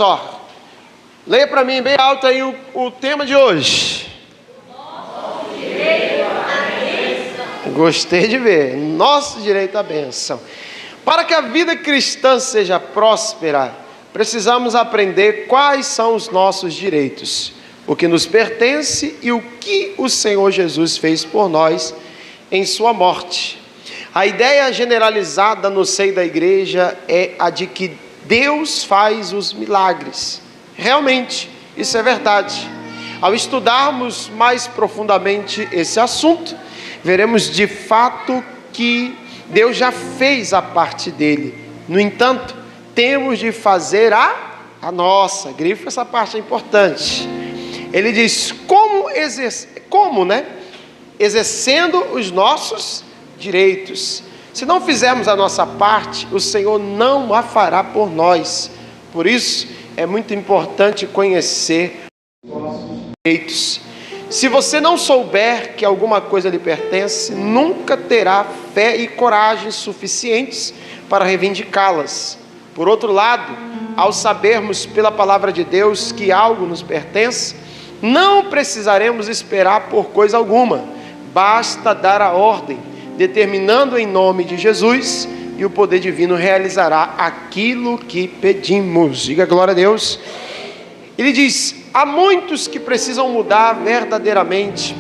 só. Leia para mim bem alto aí o tema de hoje. Nosso direito à bênção. Gostei de ver. Nosso direito à bênção. Para que a vida cristã seja próspera, precisamos aprender quais são os nossos direitos, o que nos pertence e o que o Senhor Jesus fez por nós em sua morte. A ideia generalizada no seio da igreja é a de que Deus faz os milagres. Realmente, isso é verdade. Ao estudarmos mais profundamente esse assunto, veremos de fato que Deus já fez a parte dele. No entanto, temos de fazer a nossa. Grifa, essa parte é importante. Ele diz, exercendo os nossos direitos. Se não fizermos a nossa parte, o Senhor não a fará por nós. Por isso, é muito importante conhecer os nossos direitos. Se você não souber que alguma coisa lhe pertence, nunca terá fé e coragem suficientes para reivindicá-las. Por outro lado, ao sabermos pela palavra de Deus que algo nos pertence, não precisaremos esperar por coisa alguma. Basta dar a ordem, determinando em nome de Jesus, e o poder divino realizará aquilo que pedimos. Diga glória a Deus. Ele diz, há muitos que precisam mudar verdadeiramente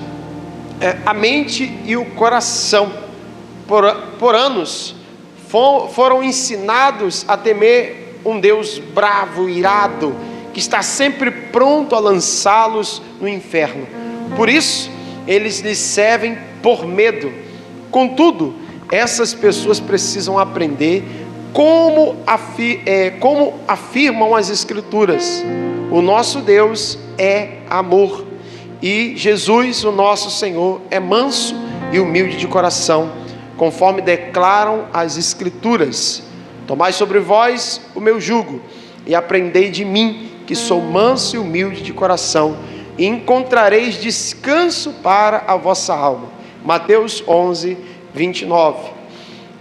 a mente e o coração. Por anos foram ensinados a temer um Deus bravo, irado, que está sempre pronto a lançá-los no inferno. Por isso, eles lhes servem por medo. Contudo, essas pessoas precisam aprender como afirmam as Escrituras. O nosso Deus é amor, e Jesus, o nosso Senhor, é manso e humilde de coração, conforme declaram as Escrituras. Tomai sobre vós o meu jugo, e aprendei de mim, que sou manso e humilde de coração, e encontrareis descanso para a vossa alma. Mateus 11, 29.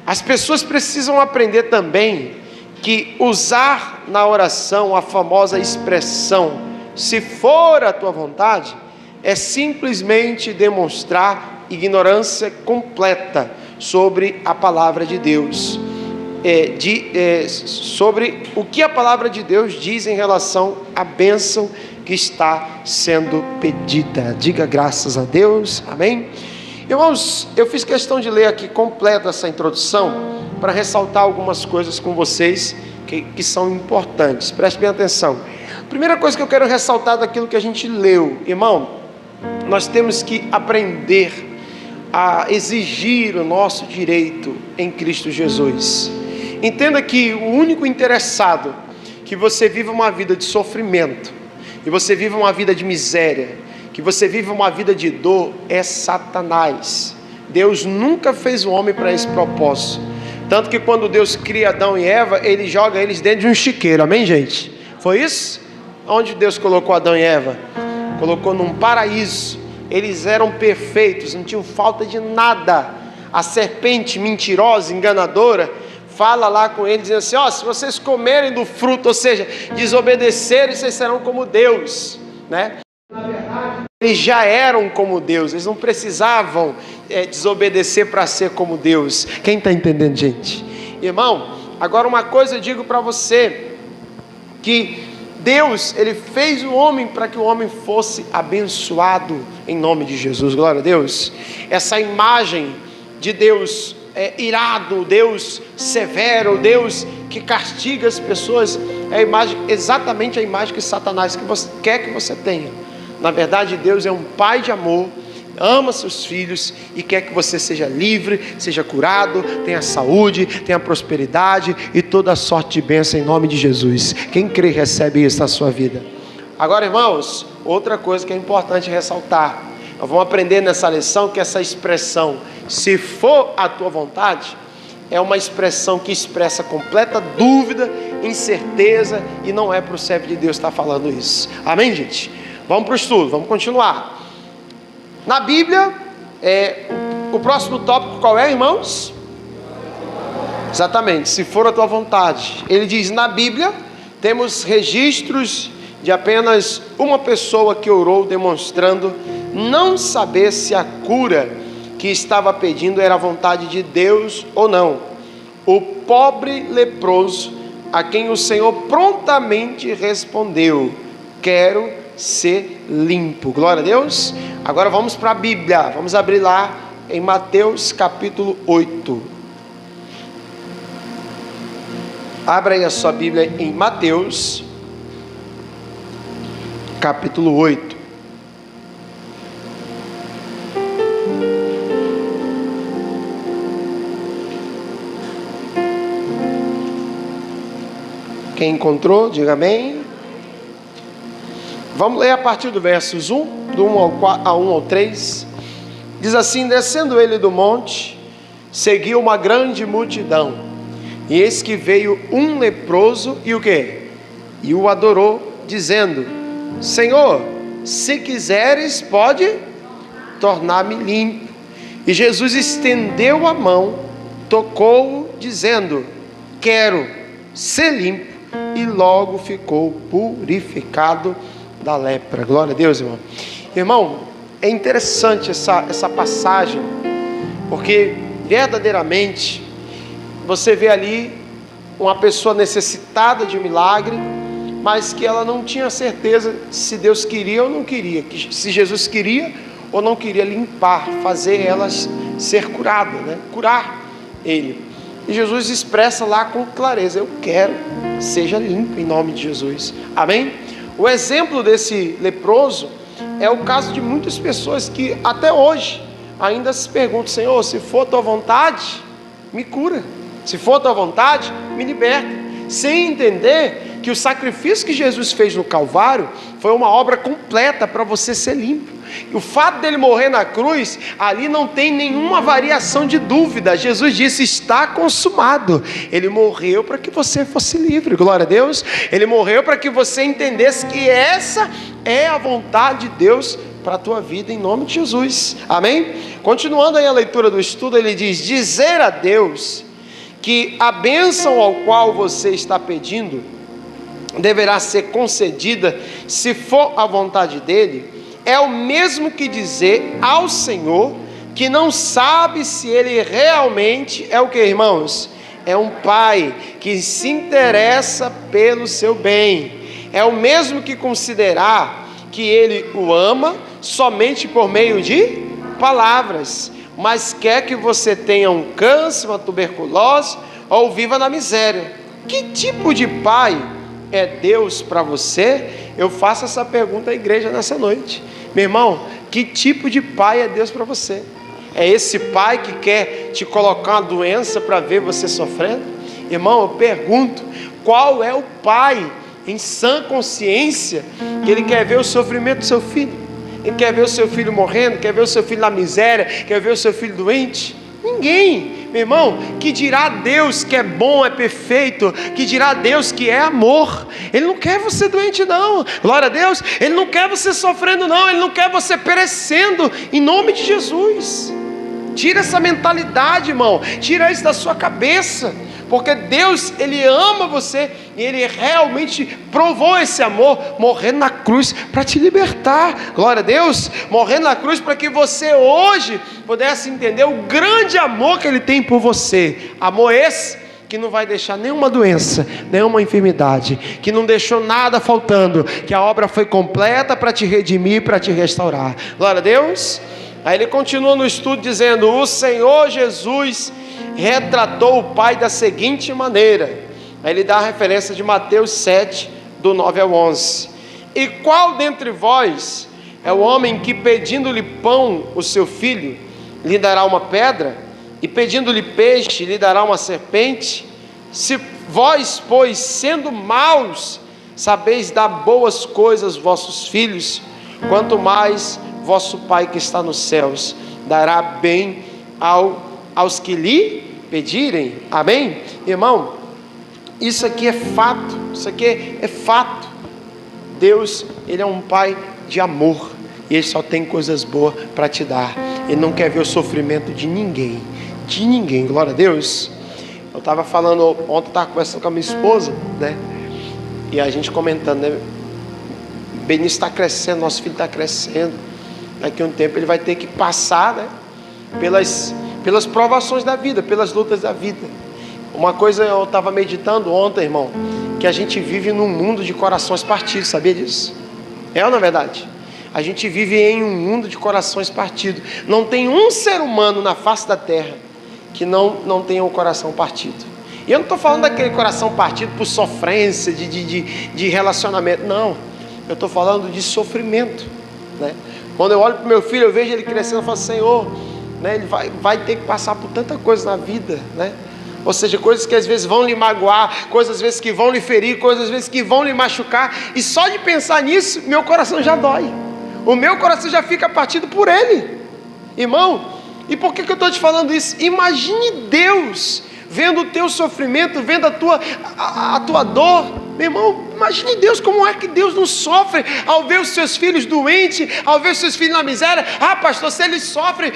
As pessoas precisam aprender também que usar na oração a famosa expressão, se for a tua vontade, é simplesmente demonstrar ignorância completa sobre a palavra de Deus. Sobre o que a palavra de Deus diz em relação à bênção que está sendo pedida. Diga graças a Deus, amém? Irmãos, eu fiz questão de ler aqui completa essa introdução para ressaltar algumas coisas com vocês que são importantes. Preste bem atenção. Primeira coisa que eu quero ressaltar daquilo que a gente leu, irmão, nós temos que aprender a exigir o nosso direito em Cristo Jesus. Entenda que o único interessado que você viva uma vida de sofrimento, que você viva uma vida de miséria, que você vive uma vida de dor, é Satanás. Deus nunca fez o homem para esse propósito. Tanto que quando Deus cria Adão e Eva, Ele joga eles dentro de um chiqueiro, amém, gente? Foi isso? Onde Deus colocou Adão e Eva? Colocou num paraíso. Eles eram perfeitos, não tinham falta de nada. A serpente mentirosa, enganadora, fala lá com eles, dizendo assim, se vocês comerem do fruto, ou seja, desobedecerem, vocês serão como Deus, né? Na verdade, eles já eram como Deus, eles não precisavam desobedecer para ser como Deus. Quem está entendendo, gente? Irmão, agora uma coisa eu digo para você, que Deus, Ele fez o homem para que o homem fosse abençoado em nome de Jesus, glória a Deus. Essa imagem de Deus irado, Deus severo, Deus que castiga as pessoas, é a imagem, exatamente a imagem que Satanás quer que você tenha. Na verdade, Deus é um pai de amor, ama seus filhos e quer que você seja livre, seja curado, tenha saúde, tenha prosperidade e toda sorte de bênção em nome de Jesus. Quem crê recebe isso na sua vida. Agora, irmãos, outra coisa que é importante ressaltar, nós vamos aprender nessa lição que essa expressão, se for a tua vontade, é uma expressão que expressa completa dúvida, incerteza, e não é para o servo de Deus estar falando isso. Amém, gente? Vamos para o estudo, vamos continuar. Na Bíblia, o próximo tópico qual é, irmãos? Exatamente, se for a tua vontade. Ele diz na Bíblia temos registros de apenas uma pessoa que orou, demonstrando não saber se a cura que estava pedindo era a vontade de Deus ou não. O pobre leproso, a quem o Senhor prontamente respondeu: quero ser limpo. Glória a Deus. Agora vamos para a Bíblia, vamos abrir lá em Mateus capítulo 8. Abra aí a sua Bíblia em Mateus capítulo 8. Quem encontrou, diga amém. Vamos ler a partir do versos 1, do 1 ao 3. Diz assim: descendo ele do monte, seguiu uma grande multidão, e eis que veio um leproso, e o quê? E o adorou, dizendo: Senhor, se quiseres, pode tornar-me limpo. E Jesus estendeu a mão, tocou-o, dizendo: quero ser limpo. E logo ficou purificado da lepra. Glória a Deus, irmão. Irmão, é interessante essa passagem, porque verdadeiramente você vê ali uma pessoa necessitada de um milagre, mas que ela não tinha certeza se Deus queria ou não queria, se Jesus queria ou não queria limpar, fazer ela ser curada, né? Curar ele. E Jesus expressa lá com clareza: eu quero, seja limpo em nome de Jesus. Amém? O exemplo desse leproso é o caso de muitas pessoas que até hoje ainda se perguntam: Senhor, se for tua vontade, me cura. Se for tua vontade, me liberta. Sem entender que o sacrifício que Jesus fez no Calvário foi uma obra completa para você ser limpo. E o fato dele morrer na cruz, ali não tem nenhuma variação de dúvida. Jesus disse: está consumado. Ele morreu para que você fosse livre. Glória a Deus. Ele morreu para que você entendesse que essa é a vontade de Deus para a tua vida, em nome de Jesus. Amém? Continuando aí a leitura do estudo, ele diz: dizer a Deus que a bênção ao qual você está pedindo deverá ser concedida se for a vontade dele, é o mesmo que dizer ao Senhor que não sabe se ele realmente é o que, irmãos? É um pai que se interessa pelo seu bem. É o mesmo que considerar que ele o ama somente por meio de palavras, mas quer que você tenha um câncer, uma tuberculose ou viva na miséria. Que tipo de pai é Deus para você? Eu faço essa pergunta à igreja nessa noite. Meu irmão, que tipo de pai é Deus para você? É esse pai que quer te colocar uma doença para ver você sofrendo? Irmão, eu pergunto: qual é o pai em sã consciência que ele quer ver o sofrimento do seu filho? Ele quer ver o seu filho morrendo? Quer ver o seu filho na miséria? Quer ver o seu filho doente? Ninguém, meu irmão. Que dirá Deus que é bom, é perfeito, que dirá Deus que é amor. Ele não quer você doente não, glória a Deus. Ele não quer você sofrendo não, ele não quer você perecendo, em nome de Jesus. Tira essa mentalidade, irmão, tira isso da sua cabeça, porque Deus, Ele ama você, e Ele realmente provou esse amor, morrendo na cruz para te libertar, glória a Deus, morrendo na cruz para que você hoje pudesse entender o grande amor que Ele tem por você, amor esse que não vai deixar nenhuma doença, nenhuma enfermidade, que não deixou nada faltando, que a obra foi completa para te redimir, para te restaurar, glória a Deus. Aí ele continua no estudo dizendo: o Senhor Jesus retratou o Pai da seguinte maneira. Aí ele dá a referência de Mateus 7, do 9 ao 11. E qual dentre vós é o homem que, pedindo-lhe pão o seu filho, lhe dará uma pedra? E pedindo-lhe peixe, lhe dará uma serpente? Se vós, pois, sendo maus, sabeis dar boas coisas aos vossos filhos, quanto mais vosso Pai que está nos céus dará bem aos que lhe pedirem. Amém? Irmão, isso aqui é fato, isso aqui é fato. Deus, Ele é um Pai de amor, e Ele só tem coisas boas para te dar. Ele não quer ver o sofrimento de ninguém, glória a Deus. Eu estava falando ontem, estava conversando com a minha esposa, né? E a gente comentando, né? Benício está crescendo, nosso filho está crescendo. Daqui a um tempo ele vai ter que passar, né, pelas provações da vida, pelas lutas da vida. Uma coisa eu estava meditando ontem, irmão, que a gente vive num mundo de corações partidos, sabia disso? É ou não é verdade? A gente vive em um mundo de corações partidos. Não tem um ser humano na face da terra que não tenha um coração partido. E eu não estou falando daquele coração partido por sofrência, de relacionamento, não. Eu estou falando de sofrimento, né? Quando eu olho para o meu filho, eu vejo ele crescendo, eu falo, Senhor, né, ele vai ter que passar por tanta coisa na vida, né? Ou seja, coisas que às vezes vão lhe magoar, coisas às vezes que vão lhe ferir, coisas às vezes que vão lhe machucar, e só de pensar nisso, meu coração já dói, o meu coração já fica partido por ele, irmão. E por que eu estou te falando isso? Imagine Deus vendo o teu sofrimento, vendo a tua dor, meu irmão. Imagine Deus, como é que Deus não sofre ao ver os seus filhos doentes, ao ver os seus filhos na miséria. Ah, pastor, se ele sofre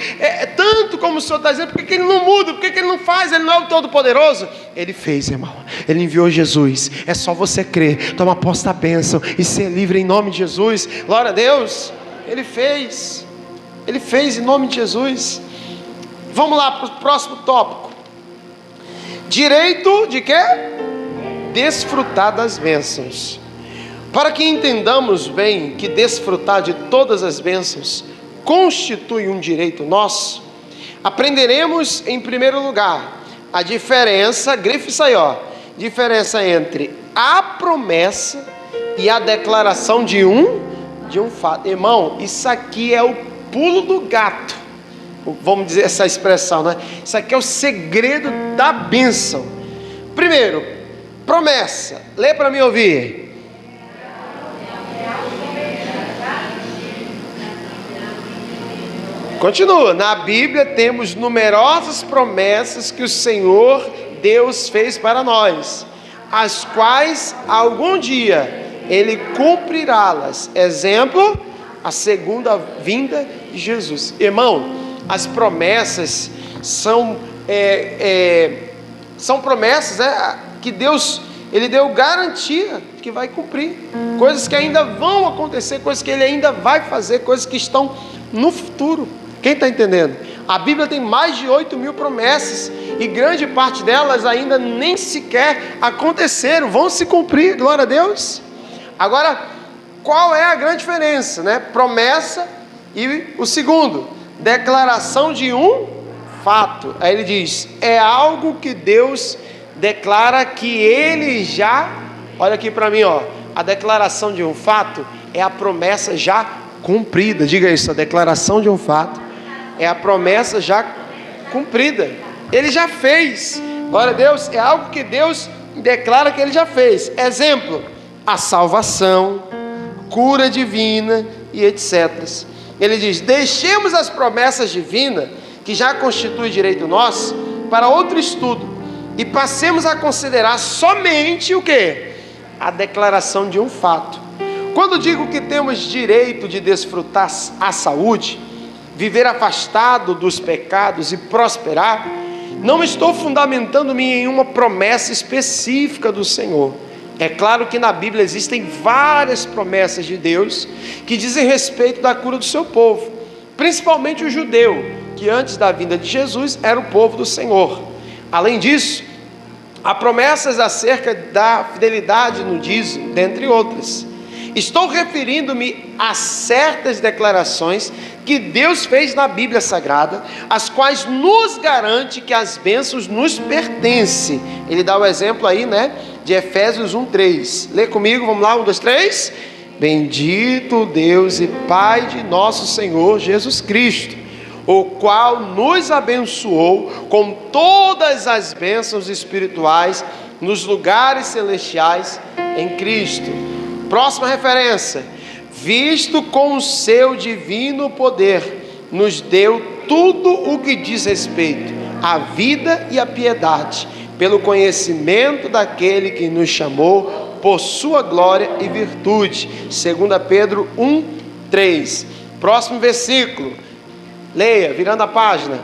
tanto como o senhor está dizendo, por que ele não muda? Por que ele não faz? Ele não é o Todo-Poderoso? Ele fez, irmão. Ele enviou Jesus. É só você crer, tomar posse da bênção e ser livre em nome de Jesus. Glória a Deus. Ele fez em nome de Jesus. Vamos lá para o próximo tópico. Direito de quê? Desfrutar das bênçãos. Para que entendamos bem que desfrutar de todas as bênçãos constitui um direito nosso, aprenderemos em primeiro lugar a diferença, grife isso aí, ó, diferença entre a promessa e a declaração de um fato. Irmão, isso aqui é o pulo do gato, vamos dizer essa expressão, né? Isso aqui é o segredo da bênção. Primeiro, promessa. Lê para mim ouvir. Continua. Na Bíblia temos numerosas promessas que o Senhor Deus fez para nós, as quais algum dia Ele cumprirá-las. Exemplo, a segunda vinda de Jesus. Irmão, as promessas são promessas, que Deus, Ele deu garantia que vai cumprir, coisas que ainda vão acontecer, coisas que Ele ainda vai fazer, coisas que estão no futuro. Quem está entendendo? A Bíblia tem mais de 8.000 promessas, e grande parte delas ainda nem sequer aconteceram, vão se cumprir, glória a Deus. Agora, qual é a grande diferença, né? Promessa e o segundo, declaração de um fato. Aí ele diz, é algo que Deus declara que Ele já, olha aqui para mim, ó, a declaração de um fato é a promessa já cumprida. Diga isso, a declaração de um fato é a promessa já cumprida. Ele já fez, glória a Deus, é algo que Deus declara que Ele já fez. Exemplo, a salvação, cura divina e etc. Ele diz, deixemos as promessas divinas, que já constitui direito nosso, para outro estudo, e passemos a considerar somente o quê? A declaração de um fato. Quando digo que temos direito de desfrutar a saúde, viver afastado dos pecados e prosperar, não estou fundamentando-me em uma promessa específica do Senhor. É claro que na Bíblia existem várias promessas de Deus que dizem respeito da cura do seu povo, principalmente o judeu, que antes da vinda de Jesus era o povo do Senhor. Além disso, há promessas acerca da fidelidade no dízimo, dentre outras. Estou referindo-me a certas declarações que Deus fez na Bíblia Sagrada, as quais nos garante que as bênçãos nos pertencem. Ele dá o exemplo aí, né, de Efésios 1:3. Lê comigo, vamos lá, 1, 2, 3. Bendito Deus e Pai de nosso Senhor Jesus Cristo, o qual nos abençoou com todas as bênçãos espirituais nos lugares celestiais em Cristo. Próxima referência. Visto com o seu divino poder, nos deu tudo o que diz respeito à vida e à piedade, pelo conhecimento daquele que nos chamou por sua glória e virtude. 2 Pedro 1:3. Próximo versículo. Leia, virando a página.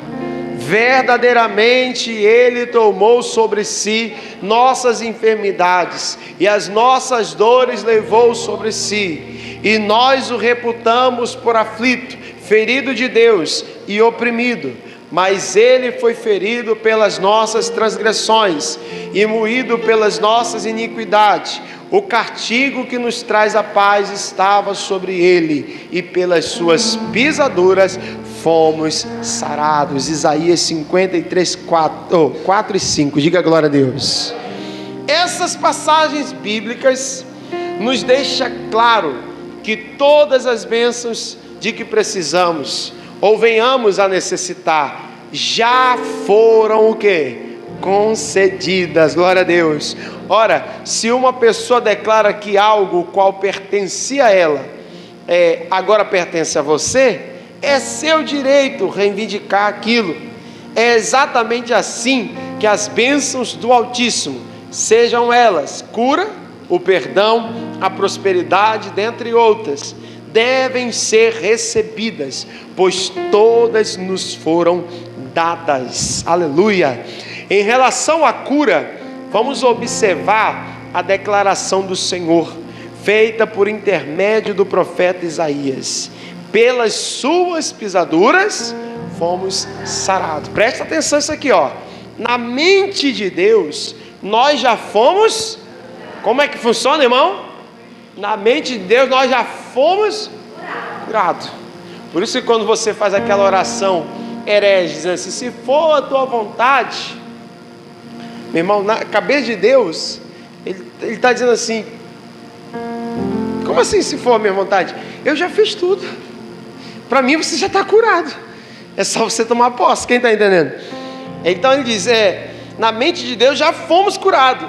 Verdadeiramente Ele tomou sobre si nossas enfermidades e as nossas dores levou sobre si, e nós o reputamos por aflito, ferido de Deus e oprimido. Mas Ele foi ferido pelas nossas transgressões e moído pelas nossas iniquidades. O castigo que nos traz a paz estava sobre Ele, e pelas suas pisaduras fomos sarados. Isaías 53, 4 e 5. Diga glória a Deus. Essas passagens bíblicas nos deixam claro que todas as bênçãos de que precisamos ou venhamos a necessitar já foram o quê? Concedidas. Glória a Deus. Ora, se uma pessoa declara que algo qual pertencia a ela agora pertence a você, é seu direito reivindicar aquilo. É exatamente assim que as bênçãos do Altíssimo, sejam elas cura, o perdão, a prosperidade, dentre outras, devem ser recebidas, pois todas nos foram dadas. Aleluia. Em relação à cura, vamos observar a declaração do Senhor, feita por intermédio do profeta Isaías: pelas suas pisaduras fomos sarados. Presta atenção nisso aqui, ó. Na mente de Deus, nós já fomos. Como é que funciona, irmão? Na mente de Deus, nós já fomos curados. Por isso que quando você faz aquela oração herege, dizendo assim: se for a tua vontade, meu irmão, na cabeça de Deus, Ele está dizendo assim: como assim se for a minha vontade? Eu já fiz tudo. Para mim você já está curado. É só você tomar posse. Quem está entendendo? Então ele diz: na mente de Deus já fomos curados.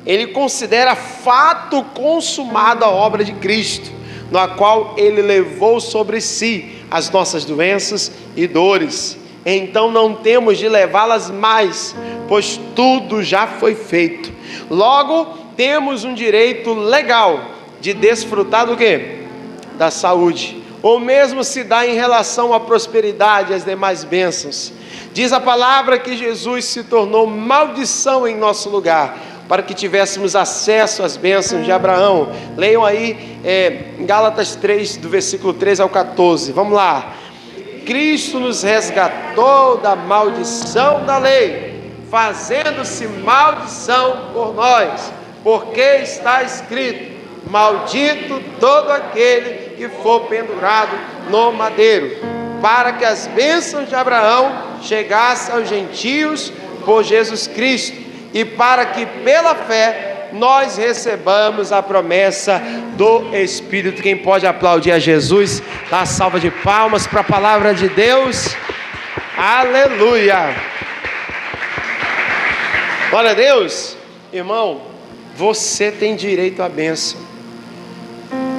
Ele considera fato consumado a obra de Cristo, na qual Ele levou sobre si as nossas doenças e dores. Então não temos de levá-las mais, pois tudo já foi feito. Logo, temos um direito legal de desfrutar do quê? Da saúde. O mesmo se dá em relação à prosperidade e às demais bênçãos. Diz a palavra que Jesus se tornou maldição em nosso lugar, para que tivéssemos acesso às bênçãos de Abraão. Leiam aí em Gálatas 3, do versículo 13 ao 14. Vamos lá. Cristo nos resgatou da maldição da lei, fazendo-se maldição por nós, porque está escrito: maldito todo aquele que for pendurado no madeiro, para que as bênçãos de Abraão chegassem aos gentios por Jesus Cristo, e para que pela fé nós recebamos a promessa do Espírito. Quem pode aplaudir a Jesus? Dá uma salva de palmas para a palavra de Deus. Aleluia. Glória a Deus. Irmão, você tem direito à bênção.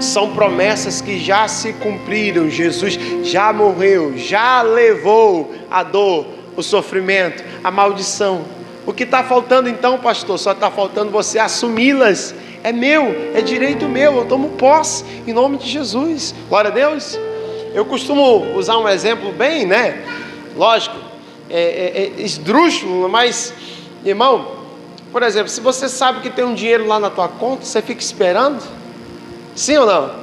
São promessas que já se cumpriram. Jesus já morreu, já levou a dor, o sofrimento, a maldição. O que está faltando então, pastor? Só está faltando você assumi-las. É meu, é direito meu, eu tomo posse em nome de Jesus. Glória a Deus. Eu costumo usar um exemplo bem, lógico, esdrúxulo, mas, irmão, por exemplo, se você sabe que tem um dinheiro lá na tua conta, você fica esperando? Sim ou não?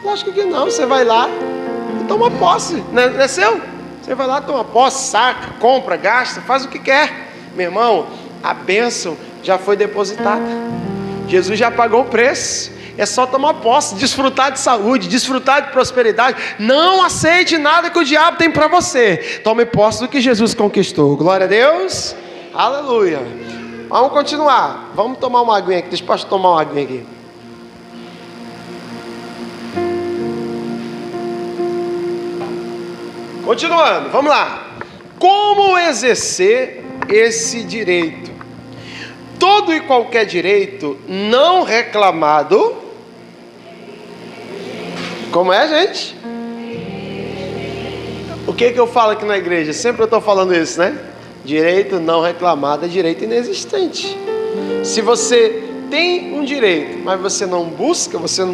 Lógico que não. Você vai lá e toma posse. Não é seu? Você vai lá, toma posse, saca, compra, gasta, faz o que quer. Meu irmão, a bênção já foi depositada. Jesus já pagou o preço. É só tomar posse, desfrutar de saúde, desfrutar de prosperidade. Não aceite nada que o diabo tem para você. Tome posse do que Jesus conquistou. Glória a Deus. Aleluia. Vamos continuar. Vamos tomar uma aguinha aqui. Deixa o pastor tomar uma aguinha aqui. Continuando, vamos lá. Como exercer esse direito? Todo e qualquer direito não reclamado. Como é, gente? O que eu falo aqui na igreja? Sempre eu estou falando isso, né? Direito não reclamado é direito inexistente. Se você tem um direito, mas você não busca, você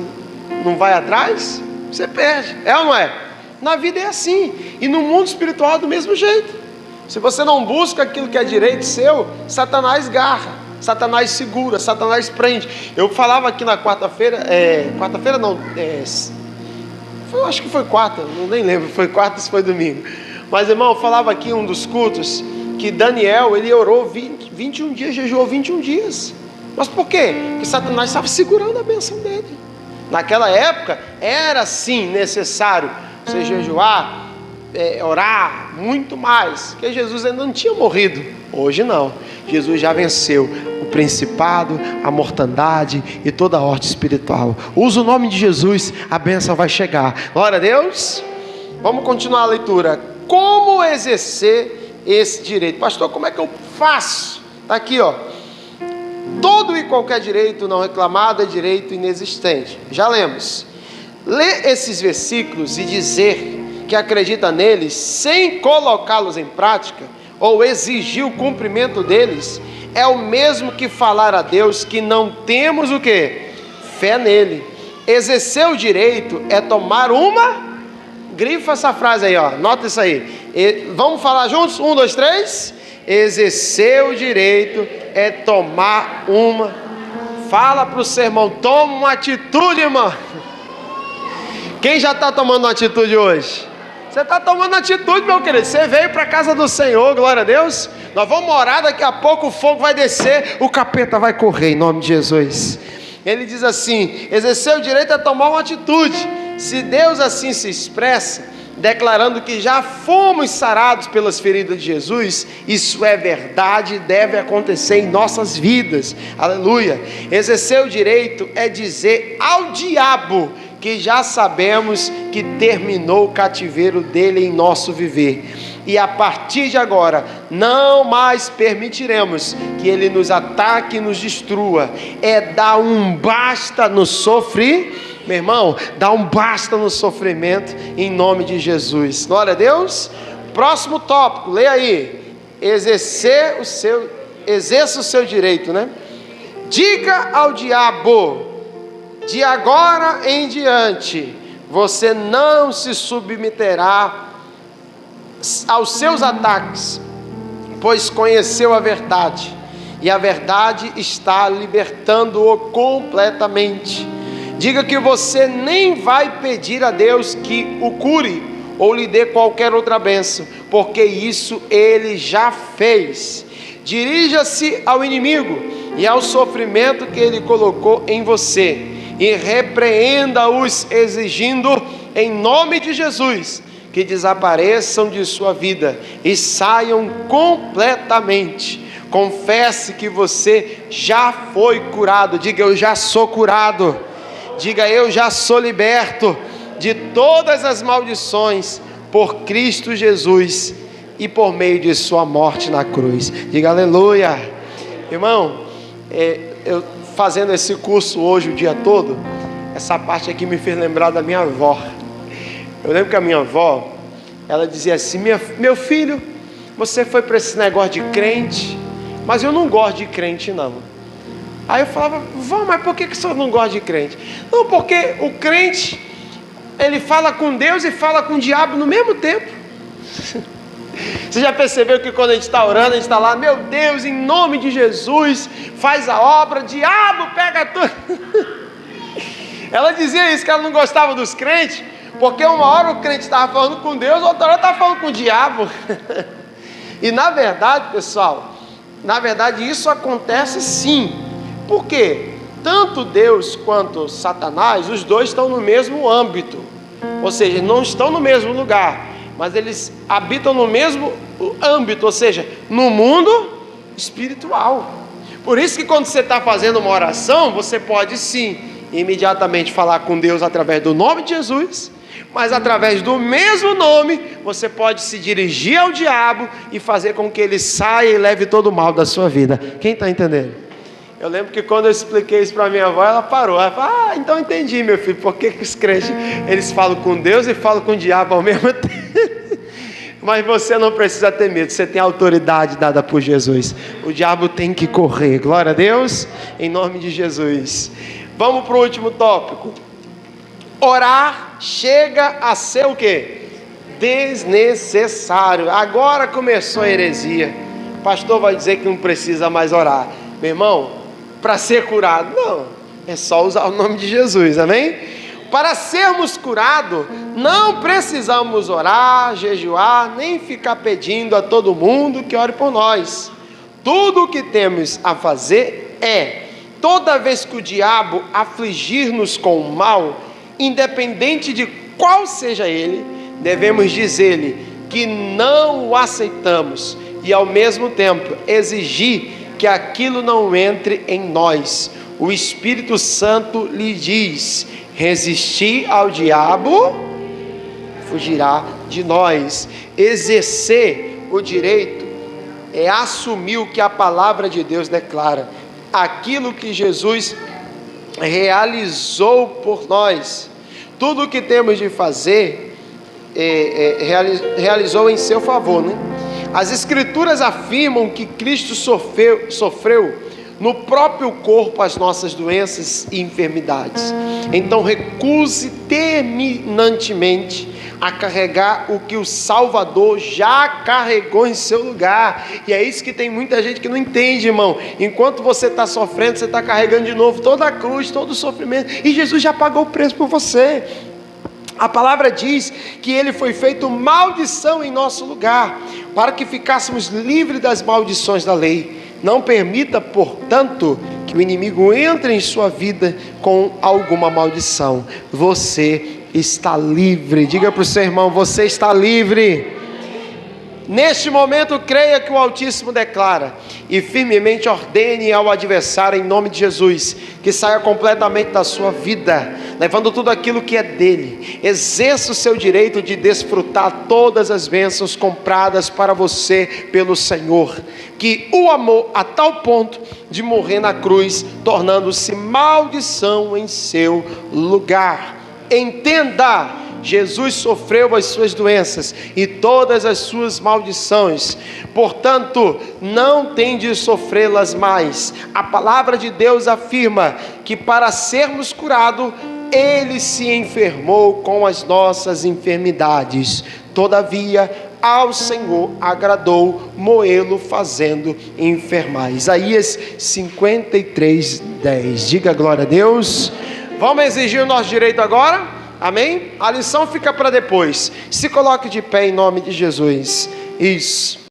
não vai atrás, você perde. É ou não é? Na vida é assim. E no mundo espiritual é do mesmo jeito. Se você não busca aquilo que é direito seu, Satanás garra, Satanás segura, Satanás prende. Eu falava aqui na quarta-feira, acho que foi quarta, nem lembro, foi quarta ou se foi domingo. Mas, irmão, eu falava aqui em um dos cultos, que Daniel, ele orou 21 dias, jejuou 21 dias. Mas por quê? Porque Satanás estava segurando a bênção dele. Naquela época, era sim necessário você jejuar, orar muito mais, porque Jesus ainda não tinha morrido. Hoje não, Jesus já venceu o principado, a mortandade e toda a horta espiritual. Usa o nome de Jesus, a bênção vai chegar. Glória a Deus. Vamos continuar a leitura. Como exercer esse direito? Pastor, como é que eu faço? Está aqui, ó. Todo e qualquer direito não reclamado é direito inexistente. Já lemos. Ler esses versículos e dizer que acredita neles sem colocá-los em prática ou exigir o cumprimento deles é o mesmo que falar a Deus que não temos o quê? Fé nele. Exercer o direito é tomar uma... Grifa essa frase aí, ó. Nota isso aí. Vamos falar juntos? 1, 2, 3. Exercer o direito é tomar uma... Fala para o seu irmão, toma uma atitude, irmão. Quem já está tomando uma atitude hoje? Você está tomando atitude, meu querido. Você veio para a casa do Senhor, glória a Deus. Nós vamos orar, daqui a pouco o fogo vai descer, o capeta vai correr, em nome de Jesus. Ele diz assim: exercer o direito é tomar uma atitude. Se Deus assim se expressa, declarando que já fomos sarados pelas feridas de Jesus, isso é verdade e deve acontecer em nossas vidas. Aleluia. Exercer o direito é dizer ao diabo que já sabemos que terminou o cativeiro dele em nosso viver, e a partir de agora não mais permitiremos que ele nos ataque e nos destrua. É dar um basta no sofrimento, meu irmão, dá um basta no sofrimento em nome de Jesus. Glória a Deus. Próximo tópico, leia aí. Exerça o seu direito, né? Diga ao diabo: de agora em diante, você não se submeterá aos seus ataques, pois conheceu a verdade, e a verdade está libertando-o completamente. Diga que você nem vai pedir a Deus que o cure, ou lhe dê qualquer outra bênção, porque isso ele já fez. Dirija-se ao inimigo e ao sofrimento que ele colocou em você, e repreenda-os, exigindo em nome de Jesus que desapareçam de sua vida e saiam completamente. Confesse que você já foi curado. Diga: eu já sou curado. Diga: eu já sou liberto de todas as maldições por Cristo Jesus e por meio de sua morte na cruz. Diga aleluia. Irmão, eu fazendo esse curso hoje o dia todo, essa parte aqui me fez lembrar da minha avó. Eu lembro que a minha avó, ela dizia assim: meu filho, você foi para esse negócio de crente, mas eu não gosto de crente não. Aí eu falava: vó, mas por que o senhor não gosta de crente? Não, porque o crente, ele fala com Deus e fala com o diabo no mesmo tempo. Você já percebeu que quando a gente está orando, a gente está lá: meu Deus, em nome de Jesus, faz a obra, diabo, pega tudo. Ela dizia isso, que ela não gostava dos crentes, porque uma hora o crente estava falando com Deus, outra hora estava falando com o diabo. E na verdade, pessoal, isso acontece sim. Por quê? Tanto Deus quanto Satanás, os dois estão no mesmo âmbito, ou seja, não estão no mesmo lugar, mas eles habitam no mesmo âmbito, ou seja, no mundo espiritual. Por isso que quando você está fazendo uma oração, você pode sim imediatamente falar com Deus através do nome de Jesus, mas através do mesmo nome você pode se dirigir ao diabo e fazer com que ele saia e leve todo o mal da sua vida. Quem está entendendo? Eu lembro que quando eu expliquei isso para minha avó, ela parou. Ela falou: então entendi, meu filho, por que os crentes eles falam com Deus e falam com o diabo ao mesmo tempo. Mas você não precisa ter medo, você tem a autoridade dada por Jesus. O diabo tem que correr. Glória a Deus, em nome de Jesus. Vamos para o último tópico. Orar chega a ser o quê? desnecessário. Agora começou a heresia. O pastor vai dizer que não precisa mais orar. Meu irmão, para ser curado, não, é só usar o nome de Jesus, amém? Para sermos curados, não precisamos orar, jejuar, nem ficar pedindo a todo mundo que ore por nós. Tudo o que temos a fazer é, toda vez que o diabo afligir-nos com o mal, independente de qual seja ele, devemos dizer-lhe que não o aceitamos e ao mesmo tempo exigir que aquilo não entre em nós. O Espírito Santo lhe diz: resistir ao diabo, fugirá de nós. Exercer o direito é assumir o que a palavra de Deus declara, aquilo que Jesus realizou por nós. Tudo o que temos de fazer realizou em seu favor, né? As Escrituras afirmam que Cristo sofreu no próprio corpo as nossas doenças e enfermidades. Então recuse terminantemente a carregar o que o Salvador já carregou em seu lugar. E é isso que tem muita gente que não entende, irmão. Enquanto você está sofrendo, você está carregando de novo toda a cruz, todo o sofrimento, e Jesus já pagou o preço por você. A palavra diz que ele foi feito maldição em nosso lugar, para que ficássemos livres das maldições da lei. Não permita, portanto, que o inimigo entre em sua vida com alguma maldição. Você está livre. Diga para o seu irmão: você está livre. Neste momento, creia que o Altíssimo declara e firmemente ordene ao adversário, em nome de Jesus, que saia completamente da sua vida, levando tudo aquilo que é dele. Exerça o seu direito de desfrutar todas as bênçãos compradas para você pelo Senhor, que o amou a tal ponto de morrer na cruz, tornando-se maldição em seu lugar. Entenda: Jesus sofreu as suas doenças e todas as suas maldições, portanto, não tem de sofrê-las mais. A palavra de Deus afirma que para sermos curados, ele se enfermou com as nossas enfermidades. Todavia, ao Senhor agradou moê-lo fazendo enfermar. Isaías 53:10. Diga glória a Deus. Vamos exigir o nosso direito agora? Amém? A lição fica para depois. Se coloque de pé em nome de Jesus. Isso.